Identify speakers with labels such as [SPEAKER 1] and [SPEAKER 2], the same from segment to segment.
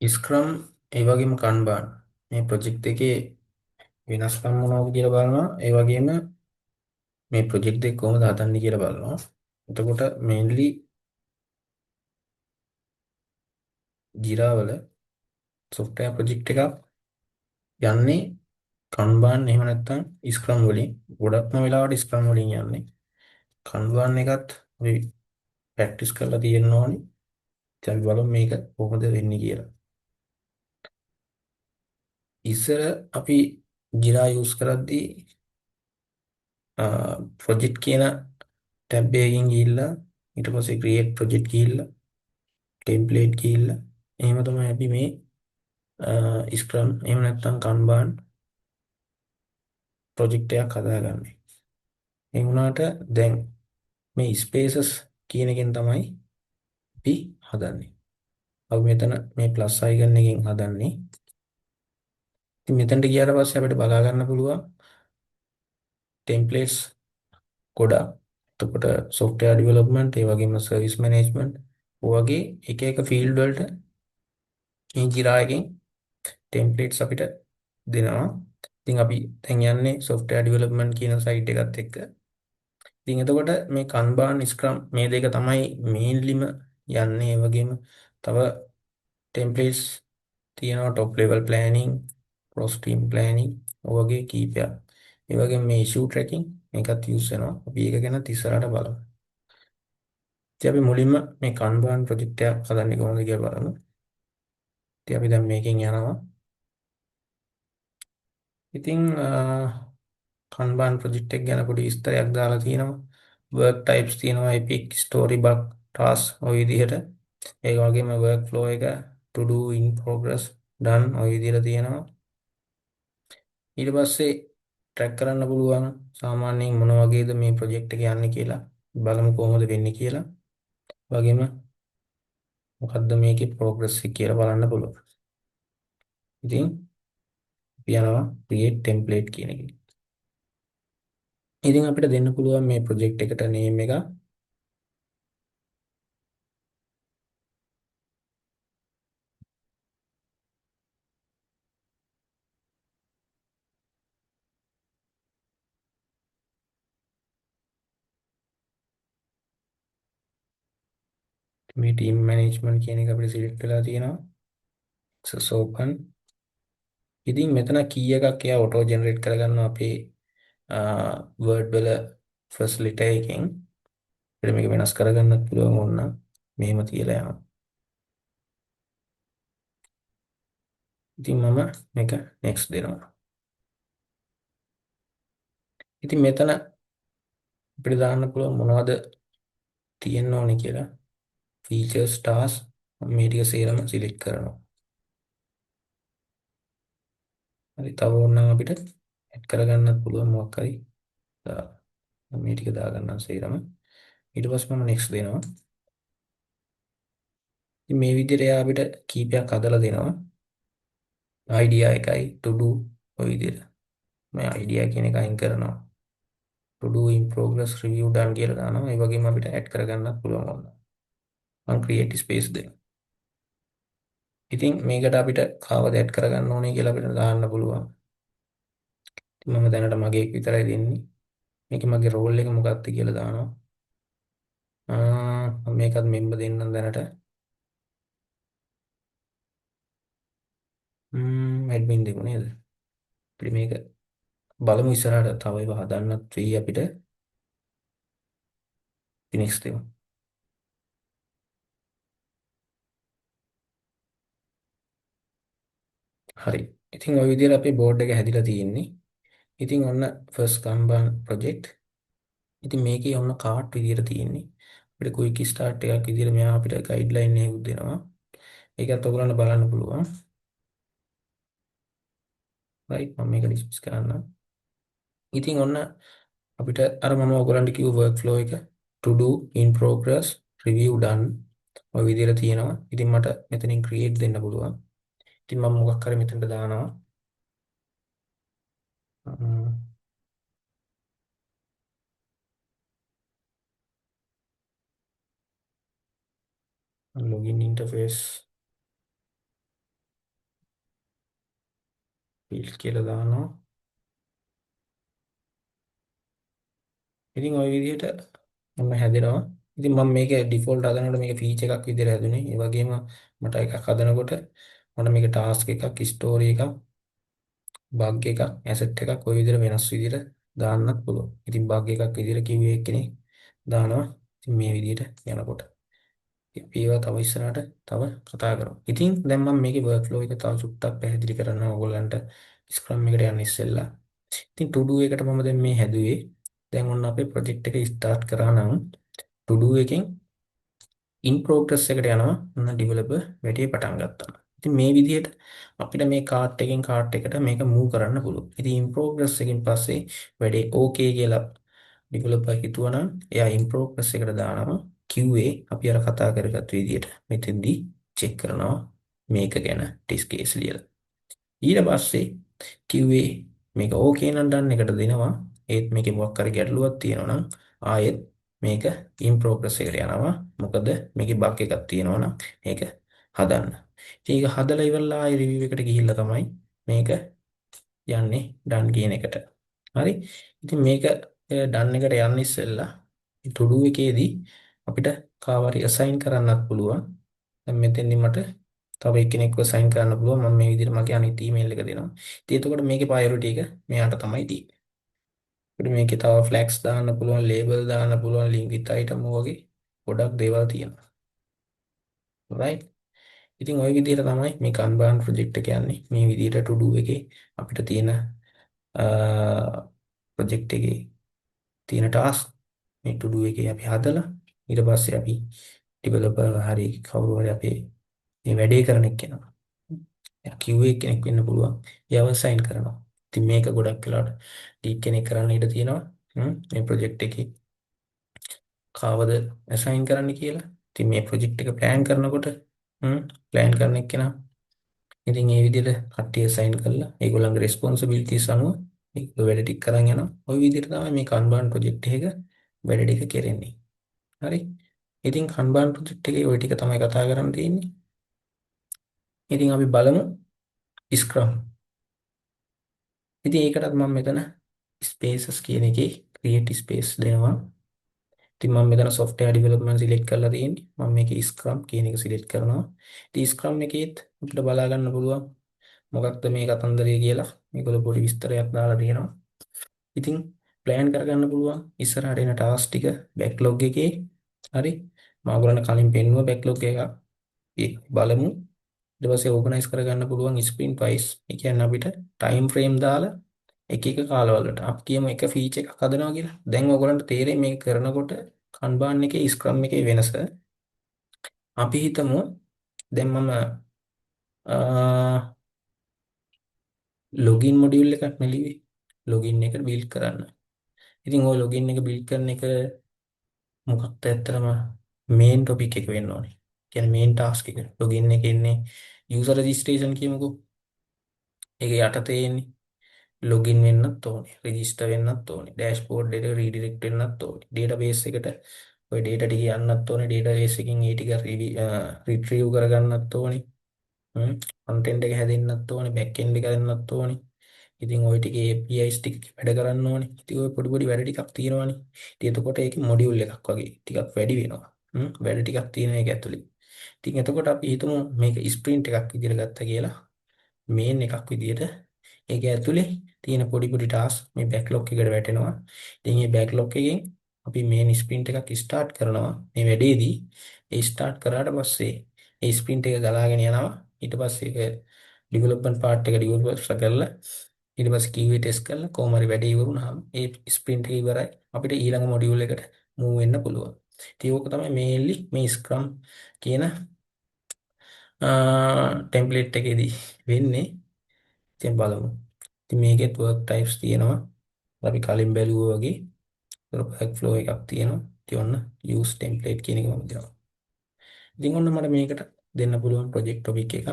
[SPEAKER 1] ස්ක්‍රම් ඒ වගේම කන්බාන් මේ ප්‍රොජෙක්ට් එකේ වෙනස්කම් මොනවද කියලා බලනවා. ඒ වගේම මේ ප්‍රොජෙක්ට් එක කොහොමද හදන්නේ කියලා බලනවා. එතකොට මේන්ලි Jira වල software project එකක් යන්නේ කන්බාන් එහෙම නැත්නම් ස්ක්‍රම් වලින්. ගොඩක්ම වෙලාවට ස්ක්‍රම් වලින් යන්නේ. කන්බාන් එකත් අපි ප්‍රැක්ටිස් කරලා තියෙන්න ඕනේ. ඉතින් අපි බලමු මේක කොහොමද වෙන්නේ කියලා. ඉස්සර අපි Jira use කරද්දී project කියන ටැබ් එකකින් ගිහිල්ලා ඊට පස්සේ create project ගිහිල්ලා template ගිහිල්ලා එහෙම තමයි අපි මේ scrum එහෙම නැත්නම් kanban project එකක් හදාගන්නේ. ඒ වුණාට දැන් මේ spaces කියන එකෙන් තමයි අපි හදන්නේ. අපි මෙතන මේ plus icon එකෙන් හදන්නේ. ඉතින් මෙතනට ගියාට පස්සේ අපිට බලා ගන්න පුළුවන් templates ගොඩක්. එතකොට software development ඒ වගේම service management ඔයගේ එක එක field වලට මේ Jira එකෙන් templates අපිට දෙනවා. ඉතින් අපි දැන් යන්නේ software development කියන site එකත් එක්ක. ඉතින් එතකොට මේ Kanban Scrum මේ දෙක තමයි mainlyම යන්නේ. ඒ වගේම තව templates තියෙනවා top level planning, cross team planning ඔයගේ කීපයක්. ඒ වගේම මේ issue tracking මේකත් use වෙනවා. අපි ඒක ගැන ඉස්සරහට බලමු. ඉතින් අපි මුලින්ම මේ Kanban project එක හදන්නේ කොහොමද කියලා බලමු. ඉතින් අපි දැන් මේකෙන් යනවා. ඉතින් Kanban project එක ගැන පොඩි විස්තරයක් දාලා තියෙනවා. work types තියෙනවා epic, story, bug, task ඔය විදිහට. ඒ වගේම workflow එක to do, in progress, done ඔය විදිහට තියෙනවා. ඊට පස්සේ track කරන්න පුළුවන් සාමාන්‍යයෙන් මොන වගේද මේ project එක යන්නේ කියලා. බලමු කොහොමද වෙන්නේ කියලා. වගේම මොකද්ද මේකේ progress එක කියලා බලන්න පුළුවන්. ඉතින් අපි යනවා create template කියන එකේ. ඉතින් අපිට දෙන්න පුළුවන් මේ project එකට name එක. මේ team management කියන එක අපිට select වෙලා තියෙනවා. access open. ඉතින් මෙතන key එකක් එයා auto generate කරගන්නවා අපේ word වල first letter එකෙන්. අපිට මේක වෙනස් කරගන්නත් පුළුවන් ඕන නම් මෙහෙම තියලා යනවා. ඉතින් මම මේක next දෙනවා. ඉතින් මෙතන අපිට දාන්න පුළුවන් මොනවද තියෙන්න ඕනේ කියලා. features, task මේ ටික සේරම select කරනවා. හරි තව ඕනනම් අපිට add කරගන්නත් පුළුවන් මොකක් හරි. මේ ටික දාගන්නම් සේරම. ඊට පස්සේ මම next දෙනවා. ඉතින් මේ විදිහට එයා අපිට කීපයක් හදලා දෙනවා. idea එකයි to do ඔය විදිහට. මේ idea කියන එක අයින් කරනවා. to do, in progress, review, done කියලා දානවා. ඒ වගේම අපිට add කරගන්නත් පුළුවන් ඕන. මම create space දෙනවා. ඉතින් මේකට අපිට කාවද add කරගන්න ඕනේ කියලා අපිට දාන්න පුළුවන්. ඉතින් මම දැනට මගේ විතරයි දෙන්නේ. මේක මගේ role එක මොකක්ද කියලා දානවා. මම මේකත් member දෙන්නම් දැනට. admin දෙමු නේද? අපිට මේක බලමු ඉස්සරහට තව ඒවා හදන්නත් වෙයි අපිට. finish දෙමු. හරි. ඉතින් ওই විදිහට අපේ බෝඩ් එක හැදිලා තියෙන්නේ. ඉතින් ඔන්න first Kanban project. ඉතින් මේකේ ඔන්න කාට් විදිහට තියෙන්නේ. අපිට quick start එකක් විදිහට මෙයා අපිට guideline එකක් දෙනවා. ඒකත් ඔයගොල්ලන්ට බලන්න පුළුවන්. right මම මේක dismiss කරන්නම්. ඉතින් ඔන්න අපිට අර මම ඔයගොල්ලන්ට කිව්ව workflow එක to do, in progress, review, done ඔය විදිහට තියෙනවා. ඉතින් මට මෙතනින් create දෙන්න පුළුවන්. ඉතින් මම මොකක් හරි මෙතනට දානවා. login interface field කියලා දානවා. ඉතින් ওই විදිහට මම හැදෙනවා. ඉතින් මම මේක ඩිෆෝල්ට් හදනකොට මේක ෆීචර් එකක් විදිහට හැදුනේ. ඒ වගේම මට එකක් හදනකොට මට මේක ටාස්ක් එකක්, ස්ටෝරි එකක්, බග් එකක්, ඇසෙට් එකක් ওই විදිහට වෙනස් විදිහට දාන්නත් පුළුවන්. ඉතින් බග් එකක් විදිහට QA කෙනෙක් දානවා. ඉතින් මේ විදිහට යනකොට ඒවා තව ඉස්සරහට තව කතා කරමු. ඉතින් දැන් මම මේකේ workflow එක තව චුට්ටක් පැහැදිලි කරන්න ඕගොල්ලන්ට Scrum එකට යන්න ඉස්සෙල්ලා. ඉතින් to do එකට මම දැන් මේ හැදුවේ. දැන් ඔන්න අපේ project එක start කරා නම් to do එකෙන් in progress එකට යනවා. ඔන්න developer වැඩේ පටන් ගත්තා. ඉතින් මේ විදිහට අපිට මේ කාර්ට් එකෙන් කාර්ට් එකට මේක move කරන්න පුළුවන්. ඉතින් in progress එකෙන් පස්සේ වැඩේ okay කියලා developer හිතුවනම් එයා in progress එකට දානවා. QA අපි අර කතා කරගත්ත විදිහට මෙතෙන්දී check කරනවා මේක ගැන test case ලියලා. ඊට පස්සේ QA මේක okay නම් done එකට දෙනවා. ඒත් මේකේ මොකක් හරි ගැටලුවක් තියෙනවා නම් ආයෙත් මේක in progress එකට යනවා. මොකද මේකේ බග් එකක් තියෙනවා නම් මේක හදන්න. ඉතින් ඒක හදලා ඉවරලා ආයෙ review එකට ගිහිල්ලා තමයි මේක යන්නේ done කියන එකට. හරි. ඉතින් මේක done එකට යන්න ඉස්සෙල්ලා to do එකේදී අපිට කාව හරි assign කරන්නත් පුළුවන්. දැන් මෙතෙන්දි මට තව එක්කෙනෙක්ව assign කරන්න පුළුවන්. මම මේ විදිහට මගේ අනිත් email එක දෙනවා. ඉතින් එතකොට මේකේ priority එක මෙයාට තමයි තියෙන්නේ. අපිට මේකේ තව flags දාන්න පුළුවන්, label දාන්න පුළුවන්, link with item වගේ ගොඩක් දේවල් තියෙනවා. right. ඉතින් ওই විදිහට තමයි මේ Kanban project එක යන්නේ. මේ විදිහට to do එකේ අපිට තියෙන project එකේ තියෙන task මේ to do එකේ අපි හදලා ඊට පස්සේ අපි developer හරි කවුරු හරි අපේ මේ වැඩේ කරන එක්කෙනා QA කෙනෙක් වෙන්න පුළුවන්. එයාව assign කරනවා. ඉතින් මේක ගොඩක් වෙලාවට lead කෙනෙක් කරන්න ඉඩ තියෙනවා. මේ project එකේ කාවද assign කරන්න කියලා. ඉතින් මේ project එක plan කරනකොට plan කරන එක්කෙනා ඉතින් මේ විදිහට කට්ටිය assign කරලා ඒගොල්ලන්ගේ responsibilities අනුව ඒක වැඩ ටික කරන් යනවා. ওই විදිහට තමයි මේ Kanban project එක වැඩ ටික කෙරෙන්නේ. හරි. ඉතින් Kanban project එකේ ওই ටික තමයි කතා කරන්න තියෙන්නේ. ඉතින් අපි බලමු Scrum. ඉතින් ඒකටත් මම මෙතන spaces කියන එකේ create space දෙනවා. ඉතින් මම මෙතන software development select කරලා තියෙන්නේ. මම මේකේ Scrum කියන එක select කරනවා. ඉතින් Scrum එකේත් අපිට බලා ගන්න පුළුවන් මොකක්ද මේ කතන්දරය කියලා. මේකවල පොඩි විස්තරයක් දාලා තියෙනවා. ඉතින් plan කරගන්න පුළුවන් ඉස්සරහට එන task ටික backlog එකේ. හරි. මම ඔයගොල්ලන්ට කලින් පෙන්නුවා backlog එක. ඒක බලමු. ඊට පස්සේ organize කරගන්න පුළුවන් sprint wise. ඒ කියන්නේ අපිට time frame දාලා එක එක කාලවලට අපි කියමු එක feature එකක් හදනවා කියලා. දැන් ඔයගොල්ලන්ට තේරෙයි මේක කරනකොට Kanban එකේ Scrum එකේ වෙනස. අපි හිතමු දැන් මම login module එකක් නෙලිවේ. login එක build කරන්න. ඉතින් ওই login එක build කරන එක මොකක්ද ඇත්තටම main topic එක වෙන්න ඕනේ. කියන්නේ main task එක. login එකේ ඉන්නේ user registration කියමුකෝ. ඒක යටතේ එන්නේ login වෙන්නත් ඕනේ, register වෙන්නත් ඕනේ, dashboard එකට redirect වෙන්නත් ඕනේ, database එකට ওই data ටික යන්නත් ඕනේ, database එකකින් ඒ ටික retrieve කරගන්නත් ඕනේ. content එක හැදෙන්නත් ඕනේ, back end එක හැදෙන්නත් ඕනේ. ඉතින් ওই ටිකේ APIs ටික වැඩ කරන්න ඕනේ. ඉතින් ওই පොඩි පොඩි වැඩ ටිකක් තියෙනවානේ. ඉතින් එතකොට ඒකේ මොඩියුල් එකක් වගේ ටිකක් වැඩි වෙනවා. වැඩ ටිකක් තියෙනවා ඒක ඇතුලේ. ඉතින් එතකොට අපි හිතමු මේක ස්ප්‍රින්ට් එකක් විදිහට ගත්තා කියලා. මේන් එකක් විදිහට ඒක ඇතුලේ තියෙන පොඩි පොඩි ටාස්ක් මේ බෑක්ලොග් එකට වැටෙනවා. ඉතින් මේ බෑක්ලොග් එකෙන් අපි මේන් ස්ප්‍රින්ට් එකක් ස්ටාර්ට් කරනවා. මේ වැඩේදී ඒ ස්ටාර්ට් කරාට පස්සේ ඒ ස්ප්‍රින්ට් එක ගලාගෙන යනවා. ඊට පස්සේ ඒක ඩෙවලොප්මන්ට් පාර්ට් එක ඩෙවලොප් කරලා ඊට පස්සේ QA ටෙස්ට් කරලා කොහොම හරි වැඩේ ඉවරුනහම ඒ ස්ප්‍රින්ට් එක ඉවරයි. අපිට ඊළඟ මොඩියුල් එකට මූව් වෙන්න පුළුවන්. ඉතින් ඕක තමයි මේන්ලි මේ Scrum කියන ටෙම්ප්ලේට් එකේදී වෙන්නේ. ඉතින් බලමු. ඉතින් මේකෙත් work types තියෙනවා. අපි කලින් බැලුවා වගේ work flow එකක් තියෙනවා. ඉතින් ඔන්න use template කියන එක මම දෙනවා. ඉතින් ඔන්න මට මේකට දෙන්න පුළුවන් project topic එකක්.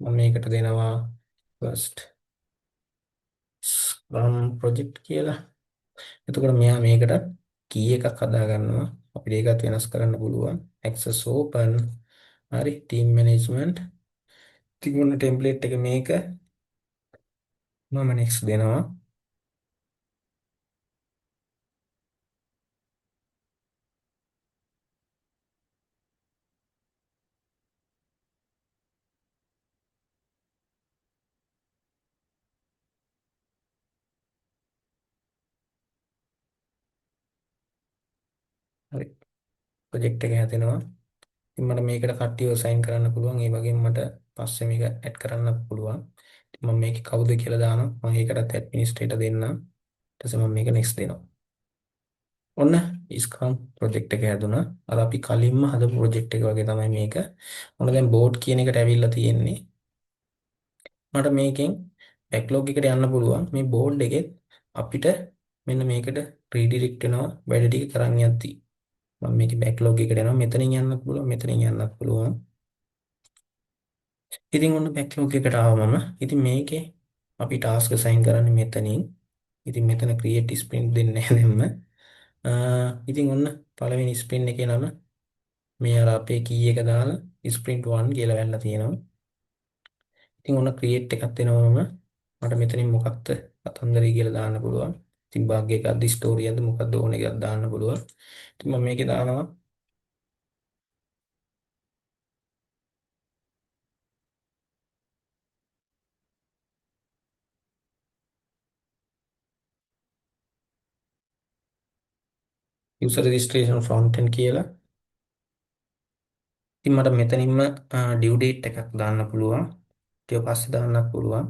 [SPEAKER 1] මම මේකට දෙනවා first Scrum project කියලා. එතකොට මෙයා මේකට key එකක් හදා ගන්නවා. අපිට ඒකත් වෙනස් කරන්න පුළුවන්. access open. හරි team management. ඉතින් ඔන්න template එක මේක මම next දෙනවා. හරි. ප්‍රොජෙක්ට් එක හැදෙනවා. ඉතින් මට මේකට කට්ටියව assign කරන්න පුළුවන්. ඒ වගේම මට පස්සේ මේක add කරන්නත් පුළුවන්. ඉතින් මම මේකේ කවුද කියලා දානවා. මම ඒකටත් administrator දෙන්නම්. ඊට පස්සේ මම මේක next දෙනවා. ඔන්න ස්ක්‍රම් ප්‍රොජෙක්ට් එක හැදුනා. අර අපි කලින්ම හදපු ප්‍රොජෙක්ට් එක වගේ තමයි මේක. ඔන්න දැන් බෝඩ් කියන එකට ඇවිල්ලා තියෙන්නේ. මට මේකෙන් බැක්ලොග් එකට යන්න පුළුවන්. මේ බෝඩ් එකෙත් අපිට මෙන්න මේකට රීඩිරෙක්ට් වෙනවා වැඩ ටික කරන්න යද්දී. මම මේකේ බැක්ලොග් එකට යනවා. මෙතනින් යන්නත් පුළුවන්, මෙතනින් යන්නත් පුළුවන්. ඉතින් ඔන්න බැක්ලොග් එකට ආවම ඉතින් මේකේ අපි ටාස්ක් අසයින් කරන්නේ මෙතනින්. ඉතින් මෙතන ක්‍රියේට් ස්ප්‍රින්ට් දෙන්නේ නැහැ දැම්ම. ඉතින් ඔන්න පළවෙනි ස්ප්‍රින්ට් එකේ නම මේ අර අපේ කී එක දාලා ස්ප්‍රින්ට් 1 කියලා වැල්ලා තියෙනවා. ඉතින් ඔන්න ක්‍රියේට් එකක් දෙනවම මට මෙතනින් මොකක්ද කතන්දරය කියලා දාන්න පුළුවන්. ඉතින් බග් එකක්ද ස්ටෝරියක්ද මොකක්ද ඕන එකක් දාන්න පුළුවන්. ඉතින් මම මේකේ දානවා user registration front end කියලා. ඉතින් මට මෙතනින්ම due date එකක් දාන්න පුළුවන්. ඊට පස්සේ දාන්නත් පුළුවන්.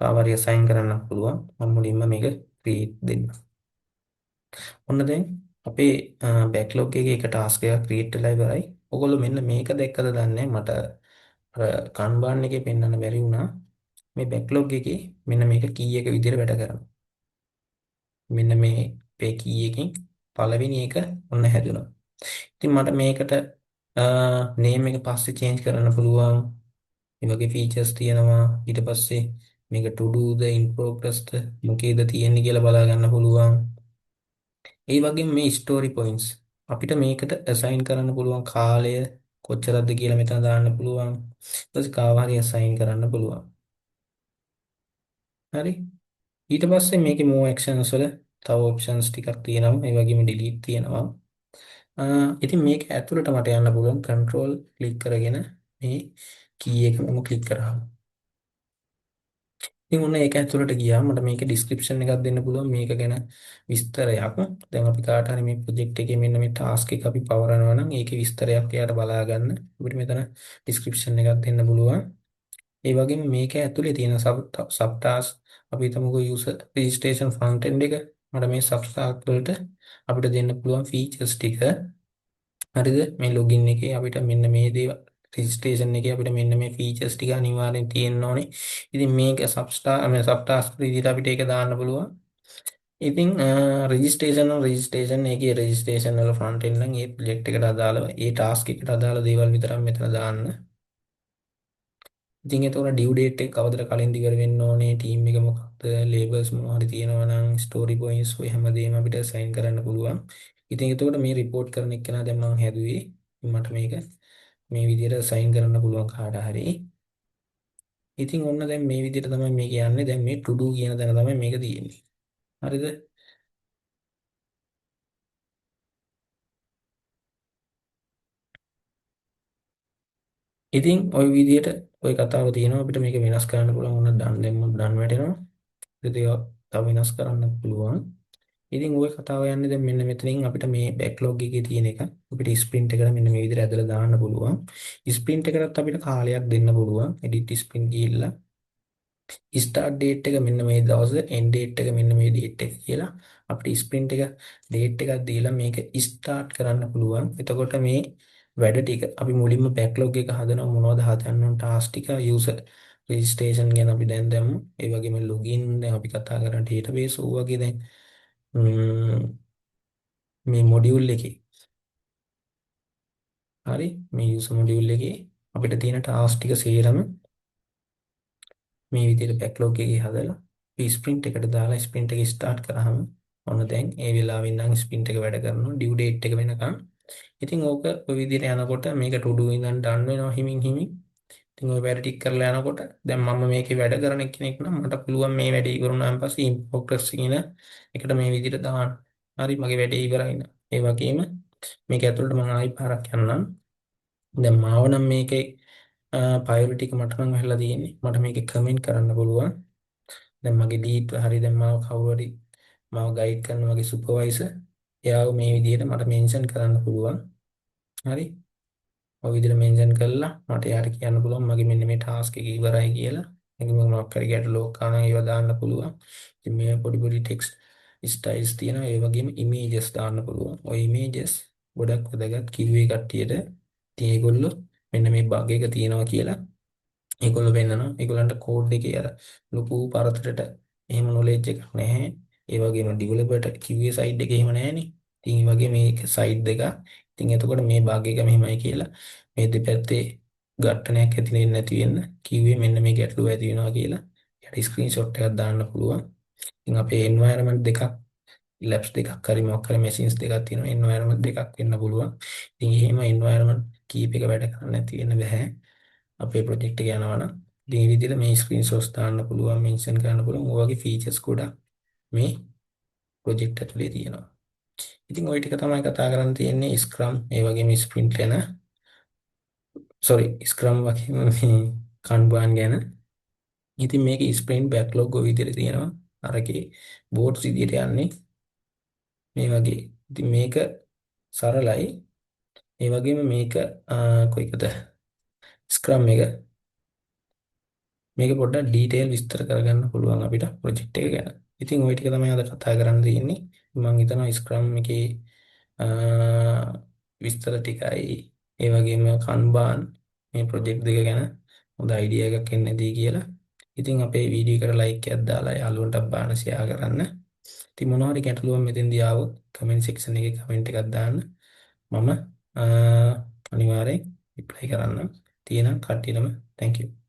[SPEAKER 1] පාවරිය assign කරන්නත් පුළුවන්. මම මුලින්ම මේක create දෙන්න. ඔන්න දැන් අපේ backlog එකේ එක task එකක් create වෙලා ඉවරයි. ඔයගොල්ලෝ මෙන්න මේක දැක්කද දන්නේ මට අර Kanban එකේ පෙන්වන්න බැරි වුණා. මේ backlog එකේ මෙන්න මේක key එක විදිහට වැඩ කරනවා. මෙන්න මේ අපේ key එකකින් පළවෙනි එක ඔන්න හැදුනා. ඉතින් මට මේකට name එක පස්සේ change කරන්න පුළුවන්. මේ වගේ features තියෙනවා. ඊට පස්සේ මේක to do the in progress ද මොකේද තියෙන්නේ කියලා බලා ගන්න පුළුවන්. ඒ වගේම මේ story points අපිට මේකට assign කරන්න පුළුවන් කාලය කොච්චරද කියලා මෙතන දාන්න පුළුවන්. ඊට පස්සේ කාව හරි assign කරන්න පුළුවන්. හරි. ඊට පස්සේ මේකේ more actions වල තව options ටිකක් තියෙනවා. ඒ වගේම delete තියෙනවා. ඉතින් මේක ඇතුළට මට යන්න පුළුවන් control click කරගෙන මේ key එක මම click කරාම. ඉතින් ඔන්න ඒක ඇතුළට ගියා මට මේක description එකක් දෙන්න පුළුවන් මේක ගැන විස්තරයක්. දැන් අපි කාට හරි මේ project එකේ මෙන්න මේ task එක අපි පවරනවා නම් ඒකේ විස්තරයක් එයාට බලා ගන්න. අපිට මෙතන description එකක් දෙන්න පුළුවන්. ඒ වගේම මේක ඇතුලේ තියෙන sub task අපි හිතමුකෝ user registration front end එක මට මේ sub task වලට අපිට දෙන්න පුළුවන් features ටික. හරිද? මේ login එකේ අපිට මෙන්න මේ දේවල් registration එකේ අපිට මෙන්න මේ features ටික අනිවාර්යෙන් තියෙන්න ඕනේ. ඉතින් මේක sub task විදිහට අපිට ඒක දාන්න පුළුවන්. ඉතින් registration එකේ registration වල front end නම් ඒ project එකට අදාළව ඒ task එකට අදාළ දේවල් විතරක් මෙතන දාන්න. ඉතින් එතකොට due date එක කවදද කලින් ඉවර වෙන්න ඕනේ, team එක මොකක්ද, labels මොනවා හරි තියෙනවා නම් story points ඔය හැමදේම අපිට assign කරන්න පුළුවන්. ඉතින් එතකොට මේ report කරන එක්කෙනා දැන් මම හැදුවේ මට මේක මේ විදිහට assign කරන්න පුළුවන් කාට හරි. ඉතින් ඔන්න දැන් මේ විදිහට තමයි මේක යන්නේ. දැන් මේ to do කියන තැන තමයි මේක තියෙන්නේ. හරිද? ඉතින් ওই විදිහට ওই කතාව තියෙනවා අපිට මේක වෙනස් කරන්න පුළුවන්. ඕන done දැම්මොත් done වැටෙනවා. ඉතින් ඒක තව වෙනස් කරන්න පුළුවන්. ඉතින් ওই කතාව යන්නේ දැන් මෙන්න මෙතනින් අපිට මේ බෑක්ලොග් එකේ තියෙන එක අපිට ස්ප්‍රින්ට් එකට මෙන්න මේ විදිහට ඇදලා දාන්න පුළුවන්. ස්ප්‍රින්ට් එකටත් අපිට කාලයක් දෙන්න පුළුවන්. edit sprint ගිහිල්ලා start date එක මෙන්න මේ දවස end date එක මෙන්න මේ date එක කියලා අපිට sprint එක date එකක් දීලා මේක start කරන්න පුළුවන්. එතකොට මේ වැඩ ටික අපි මුලින්ම backlog එක හදනවා මොනවද හදන්න ඕන task ටික user registration ගැන අපි දැන් දැම්මු. ඒ වගේම login දැන් අපි කතා කරන database ඕ වගේ දැන් මේ මොඩියුල් එකේ හරි මේ user මොඩියුල් එකේ අපිට තියෙන task ටික සේරම මේ විදිහට backlog එකේ හදලා අපි sprint එකට දාලා sprint එක start කරාම ඔන්න දැන් ඒ වෙලාවෙන් නම් sprint එක වැඩ කරනවා due date එක වෙනකන්. ඉතින් ඕක ඔය විදිහට යනකොට මේක to do ඉඳන් done වෙනවා හිමින් හිමින්. ඉතින් ওই වැඩ ටික කරලා යනකොට දැන් මම මේකේ වැඩ කරන කෙනෙක් නම් මට පුළුවන් මේ වැඩේ ඉවරුනාන් පස්සේ in progress කියන එකට මේ විදිහට දාන්න. හරි මගේ වැඩේ ඉවරයි නේද? ඒ වගේම මේක ඇතුළට මම ආයි පාරක් යන්නම්. දැන් මාව නම් මේකේ ප්‍රයොරිටි එක මට නම් අහලා තියෙන්නේ. මට මේකේ කමෙන්ට් කරන්න පුළුවන්. දැන් මගේ ලීඩ් හරි දැන් මාව කවුරු හරි මාව ගයිඩ් කරන මගේ සුපර්වයිසර් එයාව මේ විදිහට මට මෙන්ෂන් කරන්න පුළුවන්. හරි. ඔය විදිහට මෙන්ෂන් කළා මට යාට කියන්න පුළුවන් මගේ මෙන්න මේ ටාස්ක් එක ඉවරයි කියලා. ඒක මම මොකක් හරි ගැටලුවක් ආවම ඒවා දාන්න පුළුවන්. ඉතින් මේ පොඩි පොඩි ටෙක්ස්ට් ස්ටයිල්ස් තියෙනවා. ඒ වගේම ඉමේජස් දාන්න පුළුවන්. ওই ඉමේජස් ගොඩක් වැදගත් QA කට්ටියට. ඉතින් ඒගොල්ලෝ මෙන්න මේ බග් එක තියෙනවා කියලා ඒගොල්ලෝ වෙන්නනවා. ඒගොල්ලන්ට කෝඩ් එකේ අර ලොකු පරතරට එහෙම නොලෙජ් එකක් නැහැ. ඒ වගේම ඩිවෙලොපර්ට QA සයිඩ් එකේ එහෙම නැහැනේ. ඉතින් මේ වගේ මේක සයිඩ් දෙකක්. ඉතින් එතකොට මේ බග් එක මෙහෙමයි කියලා මේ දෙපැත්තේ ඝට්ටනයක් ඇති වෙන්නේ නැති වෙන්න QA මෙන්න මේ ගැටලුව ඇති වෙනවා කියලා යට ස්ක්‍රීන්ෂොට් එකක් දාන්න පුළුවන්. ඉතින් අපේ එන්වයරන්මන්ට් දෙකක් ලැබ්ස් දෙකක් හරි මොකක් හරි මැෂින්ස් දෙකක් තියෙනවා. එන්වයරන්මන්ට් දෙකක් වෙන්න පුළුවන්. ඉතින් එහෙම එන්වයරන්මන්ට් කීප එක වැඩ කරන්නේ නැති වෙන්න බෑ. අපේ ප්‍රොජෙක්ට් එක යනවා නම් ඉතින් මේ විදිහට මේ ස්ක්‍රීන්ෂොට්ස් දාන්න පුළුවන් මෙන්ෂන් කරන්න පුළුවන්. ඔය වගේ ෆීචර්ස් ගොඩක් මේ ප්‍රොජෙක්ට් ඇතුලේ තියෙනවා. ඉතින් ওই ටික තමයි කතා කරන්න තියෙන්නේ ස්ක්‍රම් ඒ වගේම ස්ප්‍රින්ට් ගැන. ස්ක්‍රම් වගේ මේ කන්බාන් ගැන. ඉතින් මේක ස්ප්‍රින්ට් බෑක්ලොග් ඔය විදිහට තියෙනවා. අරකේ බෝඩ්ස් විදිහට යන්නේ මේ වගේ. ඉතින් මේක සරලයි. ඒ වගේම මේක කොයිකද ස්ක්‍රම් එක මේක පොඩ්ඩක් ඩීටේල් විස්තර කරගන්න පුළුවන් අපිට ප්‍රොජෙක්ට් එක ගැන. ඉතින් ওই ටික තමයි අද කතා කරන්න තියෙන්නේ. මම හිතනවා ස්ක්‍රම් එකේ විස්තර ටිකයි ඒ වගේම කන්බාන් මේ ප්‍රොජෙක්ට් දෙක ගැන හොඳ අයිඩියා එකක් එන්න දී කියලා. ඉතින් අපේ වීඩියෝ එකට ලයික් එකක් දාලා යාළුවන්ට බාන ෂෙයා කරන්න. ඉතින් මොනවා හරි ගැටලුවක් මෙතෙන්දී ආවොත් කමෙන්ට් සෙක්ෂන් එකේ කමෙන්ට් එකක් දාන්න. මම අනිවාර්යෙන් රිප්ලයි කරන්නම්. තියෙනම් කට්ටියටම thank you.